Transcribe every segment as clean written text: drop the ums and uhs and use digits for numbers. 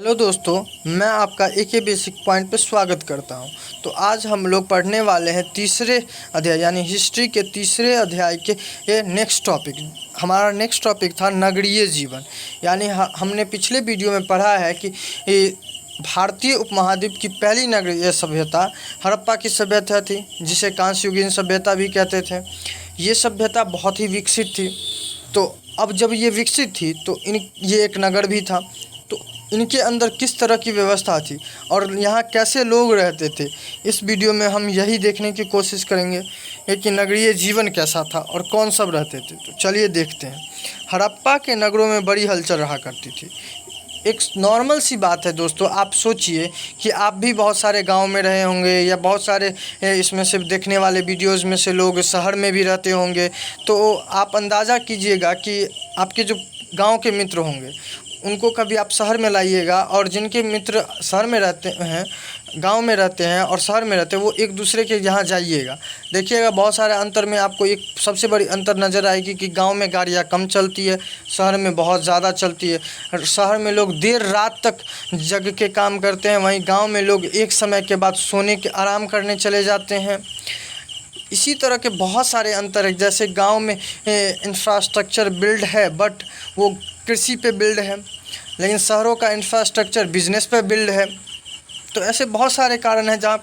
Hello दोस्तों, मैं आपका एक बेसिक पॉइंट पे स्वागत करता हूं। तो आज हम लोग पढ़ने वाले हैं तीसरे अध्याय यानी हिस्ट्री के तीसरे अध्याय के ये नेक्स्ट टॉपिक। हमारा नेक्स्ट टॉपिक था नगरीय जीवन। यानी हमने पिछले वीडियो में पढ़ा है कि भारतीय उपमहाद्वीप की पहली नगरीय सभ्यता हड़प्पा की सभ्यता थी, जिसे कांस्ययुगीन सभ्यता भी कहते थे। ये सभ्यता बहुत ही विकसित थी। तो अब जब ये विकसित थी तो ये एक नगर भी था। तो इनके अंदर किस तरह की व्यवस्था थी और यहाँ कैसे लोग रहते थे, इस वीडियो में हम यही देखने की कोशिश करेंगे कि नगरीय जीवन कैसा था और कौन सब रहते थे। तो चलिए देखते हैं। हड़प्पा के नगरों में बड़ी हलचल रहा करती थी। एक नॉर्मल सी बात है दोस्तों, आप सोचिए कि आप भी बहुत सारे गांव में रहे होंगे या बहुत सारे इसमें से देखने वाले वीडियोस में से लोग शहर में भी रहते होंगे। तो आप अंदाज़ा कीजिएगा कि आपके जो गांव के मित्र होंगे उनको कभी आप शहर में लाइएगा, और जिनके मित्र शहर में रहते हैं, गांव में रहते हैं और शहर में रहते हैं, वो एक दूसरे के यहाँ जाइएगा, देखिएगा बहुत सारे अंतर में आपको एक सबसे बड़ी अंतर नज़र आएगी कि गांव में गाड़ियाँ कम चलती है, शहर में बहुत ज़्यादा चलती है। शहर में लोग देर रात तक जग के काम करते हैं, वहीं गाँव में लोग एक समय के बाद सोने के आराम करने चले जाते हैं। इसी तरह के बहुत सारे अंतर है। जैसे गांव में इंफ्रास्ट्रक्चर बिल्ड है बट वो कृषि पे बिल्ड है, लेकिन शहरों का इंफ्रास्ट्रक्चर बिजनेस पे बिल्ड है। तो ऐसे बहुत सारे कारण हैं जहाँ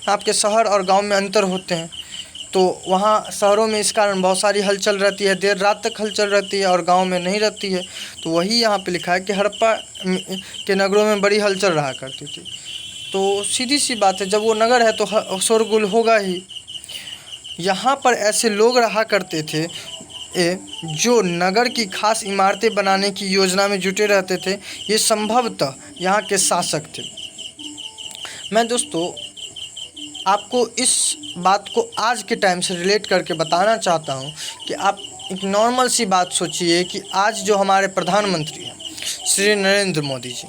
आपके शहर और गांव में अंतर होते हैं। तो वहाँ शहरों में इस कारण बहुत सारी हलचल रहती है, देर रात तक हलचल रहती है, और गांव में नहीं रहती है। तो वही यहाँ पे लिखा है कि हड़प्पा के नगरों में बड़ी हलचल रहा करती थी। तो सीधी सी बात है, जब वो नगर है तो शोरगुल होगा ही। यहाँ पर ऐसे लोग रहा करते थे जो नगर की खास इमारतें बनाने की योजना में जुटे रहते थे। ये संभवतः यहाँ के शासक थे। मैं दोस्तों आपको इस बात को आज के टाइम से रिलेट करके बताना चाहता हूँ कि आप एक नॉर्मल सी बात सोचिए कि आज जो हमारे प्रधानमंत्री हैं श्री नरेंद्र मोदी जी,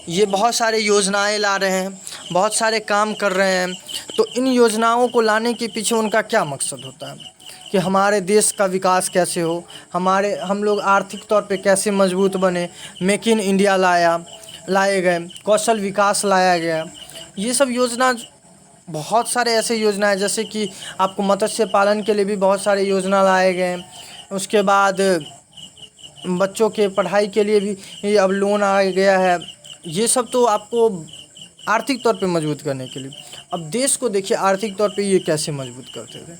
ये बहुत सारे योजनाएं ला रहे हैं, बहुत सारे काम कर रहे हैं। तो इन योजनाओं को लाने के पीछे उनका क्या मकसद होता है कि हमारे देश का विकास कैसे हो, हम लोग आर्थिक तौर पे कैसे मजबूत बने। मेक इन इंडिया लाए गए, कौशल विकास लाया गया। ये सब योजना, बहुत सारे ऐसे योजनाएं, जैसे कि आपको मत्स्य पालन के लिए भी बहुत सारे योजना लाए गए। उसके बाद बच्चों के पढ़ाई के लिए भी अब लोन आ गया है। ये सब तो आपको आर्थिक तौर पे मजबूत करने के लिए। अब देश को देखिए आर्थिक तौर पे ये कैसे मजबूत करते थे।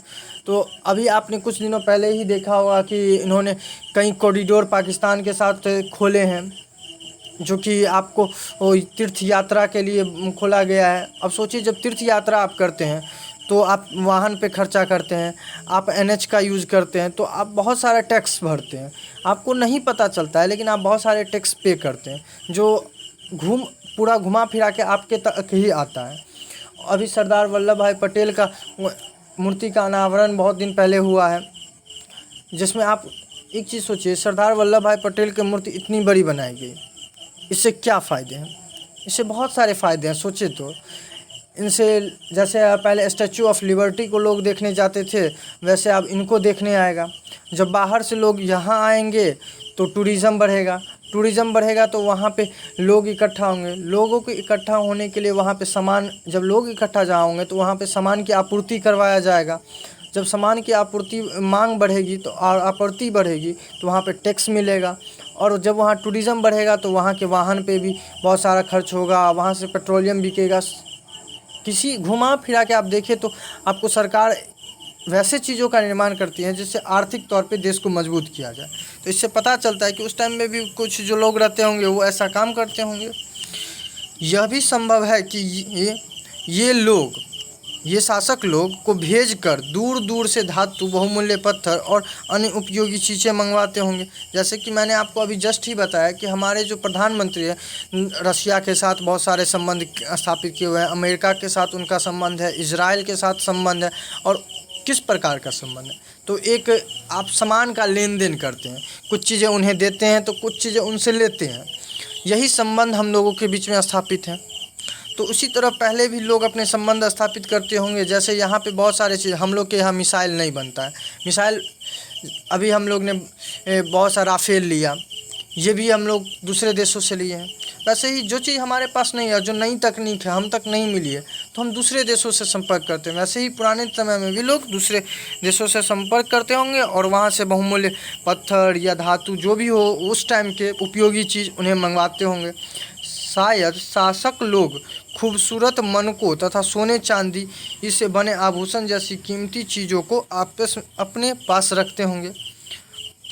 तो अभी आपने कुछ दिनों पहले ही देखा होगा कि इन्होंने कई कॉरिडोर पाकिस्तान के साथ खोले हैं, जो कि आपको तीर्थ यात्रा के लिए खोला गया है। अब सोचिए, जब तीर्थ यात्रा आप करते हैं तो आप वाहन पे खर्चा करते हैं, आप NH का यूज़ करते हैं, तो आप बहुत सारा टैक्स भरते हैं। आपको नहीं पता चलता है, लेकिन आप बहुत सारे टैक्स पे करते हैं, जो पूरा घुमा फिरा के आपके तक ही आता है। अभी सरदार वल्लभ भाई पटेल का मूर्ति का अनावरण बहुत दिन पहले हुआ है, जिसमें आप एक चीज़ सोचिए, सरदार वल्लभ भाई पटेल की मूर्ति इतनी बड़ी बनाई गई, इससे क्या फ़ायदे हैं? इससे बहुत सारे फ़ायदे हैं। सोचिए तो इनसे, जैसे पहले स्टैचू ऑफ लिबर्टी को लोग देखने जाते थे, वैसे अब इनको देखने आएगा। जब बाहर से लोग यहाँ आएंगे तो टूरिज़्म बढ़ेगा तो वहाँ पे लोग इकट्ठा होंगे। लोगों के इकट्ठा होने के लिए वहाँ पे सामान, जब लोग इकट्ठा जहाँ होंगे तो वहाँ पे सामान की आपूर्ति करवाया जाएगा। जब सामान की आपूर्ति, मांग बढ़ेगी तो और आपूर्ति बढ़ेगी तो वहाँ पे टैक्स मिलेगा, और जब वहाँ टूरिज़्म बढ़ेगा तो वहाँ के वाहन पे भी बहुत सारा खर्च होगा, वहाँ से पेट्रोलियम बिकेगा। किसी घुमा फिरा के आप देखें तो आपको सरकार वैसे चीज़ों का निर्माण करती है जिससे आर्थिक तौर पे देश को मजबूत किया जाए। तो इससे पता चलता है कि उस टाइम में भी कुछ जो लोग रहते होंगे वो ऐसा काम करते होंगे। यह भी संभव है कि ये शासक लोग को भेजकर दूर दूर से धातु, बहुमूल्य पत्थर और अन्य उपयोगी चीज़ें मंगवाते होंगे। जैसे कि मैंने आपको अभी जस्ट ही बताया कि हमारे जो प्रधानमंत्री हैं, रशिया के साथ बहुत सारे संबंध स्थापित किए हुए हैं, अमेरिका के साथ उनका संबंध है, इजराइल के साथ संबंध है। और किस प्रकार का संबंध है? तो एक आप सामान का लेन देन करते हैं, कुछ चीज़ें उन्हें देते हैं तो कुछ चीज़ें उनसे लेते हैं। यही संबंध हम लोगों के बीच में स्थापित हैं। तो उसी तरह पहले भी लोग अपने संबंध स्थापित करते होंगे। जैसे यहाँ पे बहुत सारे चीज़, हम लोग के यहाँ मिसाइल नहीं बनता है। मिसाइल अभी हम लोग ने बहुत सा राफेल लिया, ये भी हम लोग दूसरे देशों से लिए हैं। वैसे ही जो चीज़ हमारे पास नहीं है, जो नई तकनीक है हम तक नहीं मिली है, तो हम दूसरे देशों से संपर्क करते हैं। वैसे ही पुराने समय में भी लोग दूसरे देशों से संपर्क करते होंगे और वहाँ से बहुमूल्य पत्थर या धातु जो भी हो उस टाइम के उपयोगी चीज़ उन्हें मंगवाते होंगे। शायद शासक लोग खूबसूरत मनकों तथा सोने चांदी इससे बने आभूषण जैसी कीमती चीज़ों को अपने पास रखते होंगे।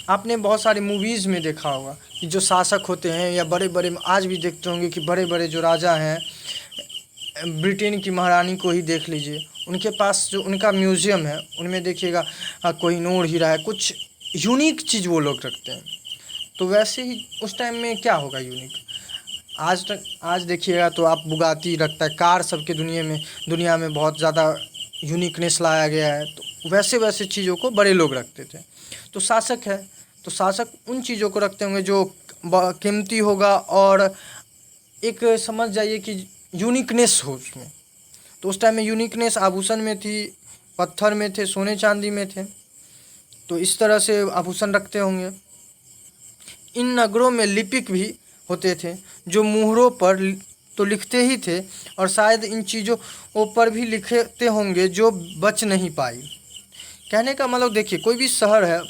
आपने बहुत सारी मूवीज़ में देखा होगा कि जो शासक होते हैं या बड़े बड़े, आज भी देखते होंगे कि बड़े बड़े जो राजा हैं, ब्रिटेन की महारानी को ही देख लीजिए, उनके पास जो उनका म्यूज़ियम है उनमें देखिएगा कोहिनूर हीरा है, कुछ यूनिक चीज़ वो लोग रखते हैं। तो वैसे ही उस टाइम में क्या होगा यूनिक, आज देखिएगा तो आप बुगाती रखता है, कार सबके दुनिया में बहुत ज़्यादा यूनिकनेस लाया गया है। तो वैसे वैसे चीज़ों को बड़े लोग रखते थे। तो शासक है तो शासक उन चीज़ों को रखते होंगे जो कीमती होगा और एक समझ जाइए कि यूनिकनेस हो उसमें। तो उस टाइम में यूनिकनेस आभूषण में थी, पत्थर में थे, सोने चांदी में थे। तो इस तरह से आभूषण रखते होंगे। इन नगरों में लिपिक भी होते थे जो मुहरों पर तो लिखते ही थे और शायद इन चीज़ों पर भी लिखते होंगे जो बच नहीं पाई। कहने का मतलब देखिए, कोई भी शहर है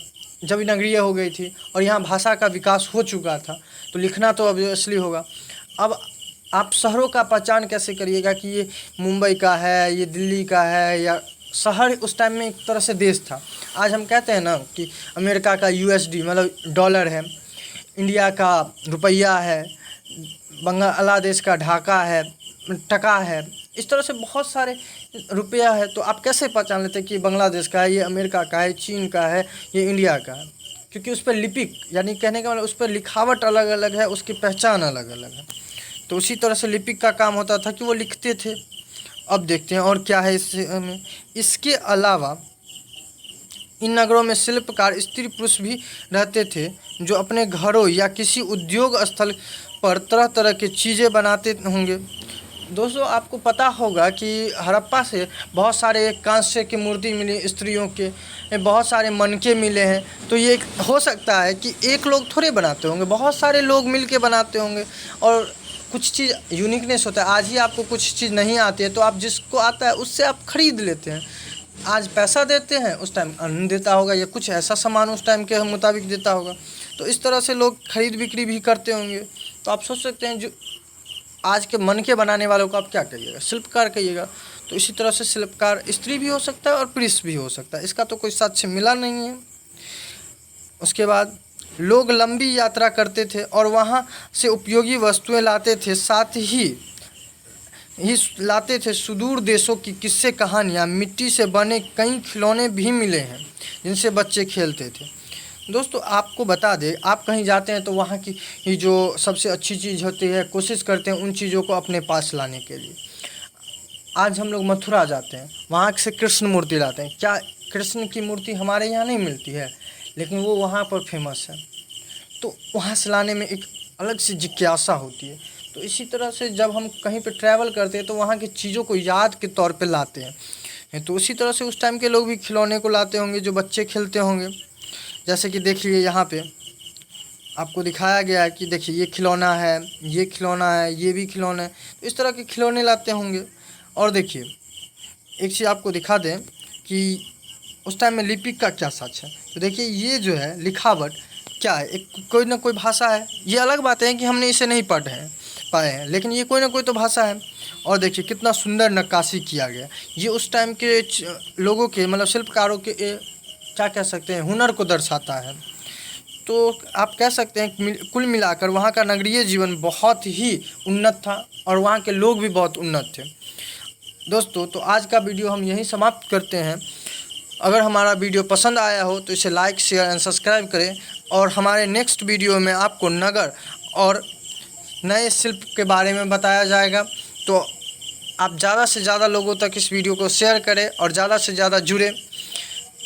जब नगरीय हो गई थी और यहाँ भाषा का विकास हो चुका था तो लिखना तो ऑब्वियसली होगा। अब आप शहरों का पहचान कैसे करिएगा कि ये मुंबई का है, ये दिल्ली का है, या शहर उस टाइम में एक तरह से देश था। आज हम कहते हैं ना कि अमेरिका का USD मतलब डॉलर है, इंडिया का रुपया है, बांग्लादेश का ढाका है, टका है, इस तरह से बहुत सारे रुपया है। तो आप कैसे पहचान लेते हैं कि बांग्लादेश का है, ये अमेरिका का है, चीन का है, ये इंडिया का है? क्योंकि उस पर लिपिक यानी कहने का मतलब उस पर लिखावट अलग अलग है, उसकी पहचान अलग अलग है। तो उसी तरह से लिपिक का काम होता था कि वो लिखते थे। अब देखते हैं और क्या है इसमें। इसके अलावा इन नगरों में शिल्पकार स्त्री पुरुष भी रहते थे जो अपने घरों या किसी उद्योग स्थल पर तरह तरह की चीज़ें बनाते होंगे। दोस्तों, आपको पता होगा कि हड़प्पा से बहुत सारे कांस्य की मूर्ति मिली, स्त्रियों के बहुत सारे मनके मिले हैं। तो ये हो सकता है कि एक लोग थोड़े बनाते होंगे, बहुत सारे लोग मिल के बनाते होंगे और कुछ चीज़ यूनिकनेस होता है। आज ही आपको कुछ चीज़ नहीं आती है तो आप जिसको आता है उससे आप खरीद लेते हैं। आज पैसा देते हैं, उस टाइम अन्न देता होगा या कुछ ऐसा सामान उस टाइम के मुताबिक देता होगा। तो इस तरह से लोग खरीद बिक्री भी करते होंगे। तो आप सोच सकते हैं जो आज के मन के बनाने वालों को आप क्या कहिएगा, शिल्पकार कहिएगा। तो इसी तरह से शिल्पकार स्त्री भी हो सकता है और पुरुष भी हो सकता है, इसका तो कोई साक्ष्य मिला नहीं है। उसके बाद लोग लंबी यात्रा करते थे और वहाँ से उपयोगी वस्तुएं लाते थे, साथ ही लाते थे सुदूर देशों की किस्से कहानियाँ। मिट्टी से बने कई खिलौने भी मिले हैं जिनसे बच्चे खेलते थे। दोस्तों, आपको बता दें, आप कहीं जाते हैं तो वहाँ की जो सबसे अच्छी चीज़ होती है कोशिश करते हैं उन चीज़ों को अपने पास लाने के लिए। आज हम लोग मथुरा जाते हैं, वहाँ से कृष्ण मूर्ति लाते हैं। क्या कृष्ण की मूर्ति हमारे यहाँ नहीं मिलती है, लेकिन वो वहाँ पर फेमस है। तो वहाँ से लाने में एक अलग सी जिज्ञासा होती है। तो इसी तरह से जब हम कहीं पे ट्रैवल करते हैं तो वहाँ की चीज़ों को याद के तौर पे लाते हैं। तो उसी तरह से उस टाइम के लोग भी खिलौने को लाते होंगे जो बच्चे खेलते होंगे। जैसे कि देखिए यहाँ पे आपको दिखाया गया है कि देखिए ये खिलौना है, ये खिलौना है, ये भी खिलौना है। तो इस तरह के खिलौने लाते होंगे। और देखिए एक चीज़ आपको दिखा दें कि उस टाइम में लिपिक का क्या सच है। तो देखिए ये जो है लिखावट क्या है, एक कोई ना कोई भाषा है। ये अलग बात है कि हमने इसे नहीं पाए हैं, लेकिन ये कोई ना कोई तो भाषा है। और देखिए कितना सुंदर नक्काशी किया गया। ये उस टाइम के लोगों के मतलब शिल्पकारों के क्या कह सकते हैं, हुनर को दर्शाता है। तो आप कह सकते हैं कुल मिलाकर वहाँ का नगरीय जीवन बहुत ही उन्नत था और वहाँ के लोग भी बहुत उन्नत थे। दोस्तों, तो आज का वीडियो हम यहीं समाप्त करते हैं। अगर हमारा वीडियो पसंद आया हो तो इसे लाइक, शेयर एंड सब्सक्राइब करें। और हमारे नेक्स्ट वीडियो में आपको नगर और नए शिल्प के बारे में बताया जाएगा। तो आप ज़्यादा से ज़्यादा लोगों तक इस वीडियो को शेयर करें और ज़्यादा से ज़्यादा जुड़ें।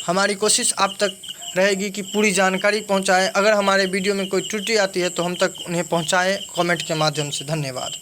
हमारी कोशिश आप तक रहेगी कि पूरी जानकारी पहुंचाएं। अगर हमारे वीडियो में कोई त्रुटि आती है तो हम तक उन्हें पहुंचाएं कमेंट के माध्यम से। धन्यवाद।